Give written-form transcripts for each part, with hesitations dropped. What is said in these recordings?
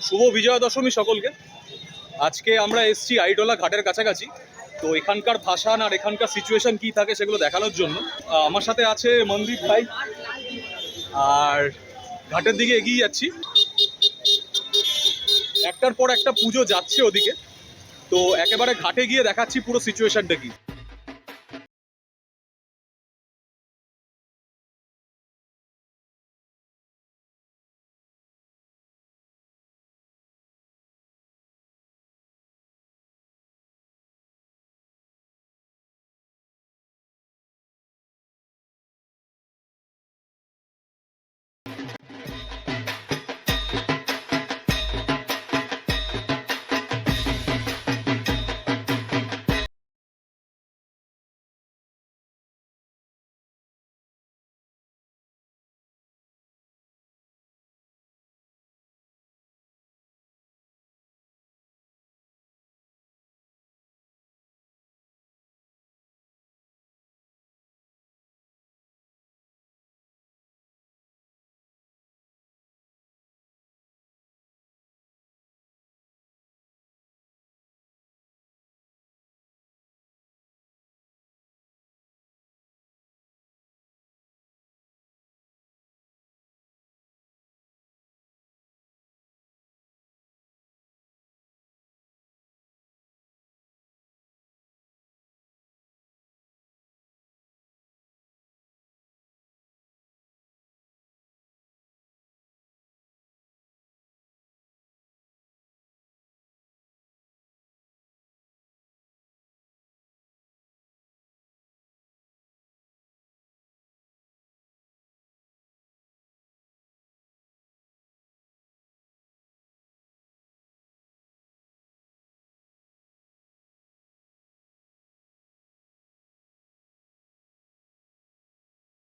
শুভ বিজয়া দশমী সকলকে। আজকে আমরা এসছি আইটোলা ঘাটের কাছাকাছি। তো এখানকার ভাসান আর এখানকার সিচুয়েশন কি থাকে সেগুলো দেখানোর জন্য আমার সাথে আছে মনদীপ ভাই। আর ঘাটের দিকে এগিয়ে যাচ্ছি, একটার পর একটা পুজো যাচ্ছে ওদিকে। তো একেবারে ঘাটে গিয়ে দেখাচ্ছি পুরো সিচুয়েশনটা কি।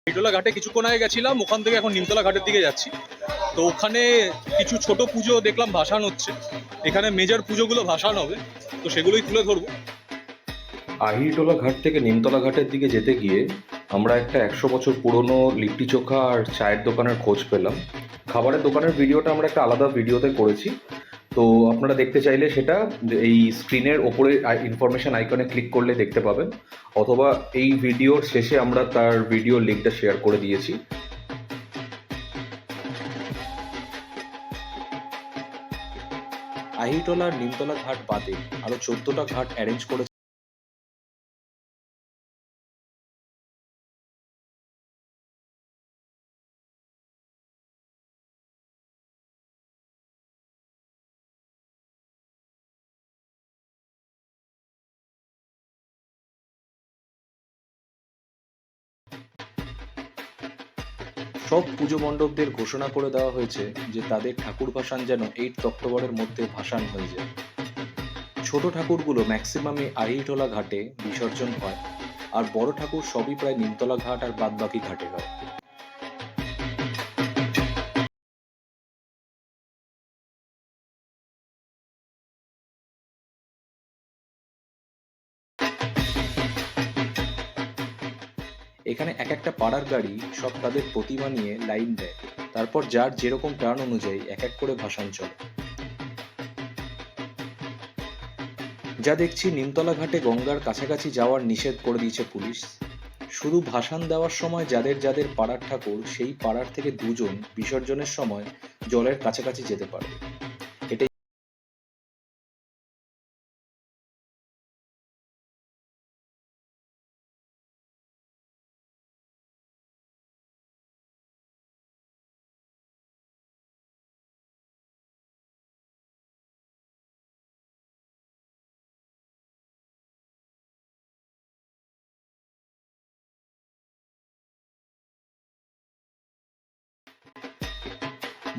আইটোলা ঘাটে কিছুক্ষণ আগে গেছিলাম, ওখান থেকে এখন নিমতলা ঘাটের দিকে যাচ্ছি। তো ওখানে কিছু ছোট পুজো দেখলাম ভাসান হচ্ছে, এখানে মেজর পুজোগুলো ভাসান হবে, তো সেগুলোই তুলে ধরবো। আহিরটোলা ঘাট থেকে নিমতলা ঘাটের দিকে যেতে গিয়ে আমরা একটা 100 বছর পুরনো লিট্টি চোখা আর চায়ের দোকানের খোঁজ পেলাম। খাবারের দোকানের ভিডিওটা আমরা একটা আলাদা ভিডিওতে করেছি, তো আপনারা দেখতে চাইলে সেটা এই স্ক্রিনের ওপরে ইনফরমেশন আইকনে ক্লিক করলে দেখতে পাবেন, অথবা এই ভিডিওর শেষে আমরা তার ভিডিও লিঙ্কটা শেয়ার করে দিয়েছি। আহিরটোলার নিমতলা ঘাট বাদে আরো 14টা ঘাট অ্যারেঞ্জ করেছে। সব পুজো মণ্ডপদের ঘোষণা করে দেওয়া হয়েছে যে তাদের ঠাকুর ভাসান যেন 8 অক্টোবরের মধ্যে ভাসান হয়ে যায়। ছোট ঠাকুরগুলো ম্যাক্সিমামই আহিরটোলা ঘাটে বিসর্জন হয়, আর বড় ঠাকুর সবই প্রায় নিমতলা ঘাট আর বাদবাকি ঘাটে হয়। এখানে এক একটা পাড়ার গাড়ি সব তাদের প্রতিমা নিয়ে লাইন দেয়, তারপর যার যেরকম টার্ন অনুযায়ী এক এক করে ভাসান চলে। যা দেখছি, নিমতলা ঘাটে গঙ্গার কাছাকাছি যাওয়ার নিষেধ করে দিয়েছে পুলিশ। শুধু ভাসান দেওয়ার সময় যাদের যাদের পাড়ার ঠাকুর, সেই পাড়ার থেকে 2 জন বিসর্জনের সময় জলের কাছাকাছি যেতে পারবে। এটাই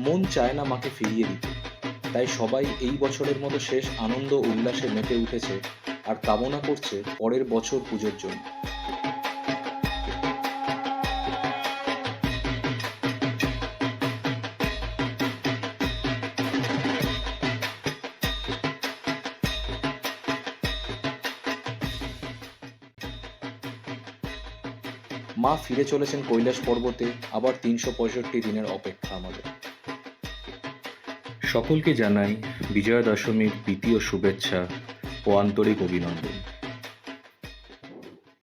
মন চায় না মাকে ফিরিয়ে দিতে, তাই সবাই এই বছরের মতো শেষ আনন্দ উল্লাসে মেতে উঠেছে আর কামনা করছে পরের বছর পুজোর জন্য। মা ফিরে চলেছেন কৈলাস পর্বতে, আবার 365 দিনের অপেক্ষা আমাদের। সকলকে জানাই বিজয়া দশমীর প্রীতি ও শুভেচ্ছা ও আন্তরিক অভিনন্দন।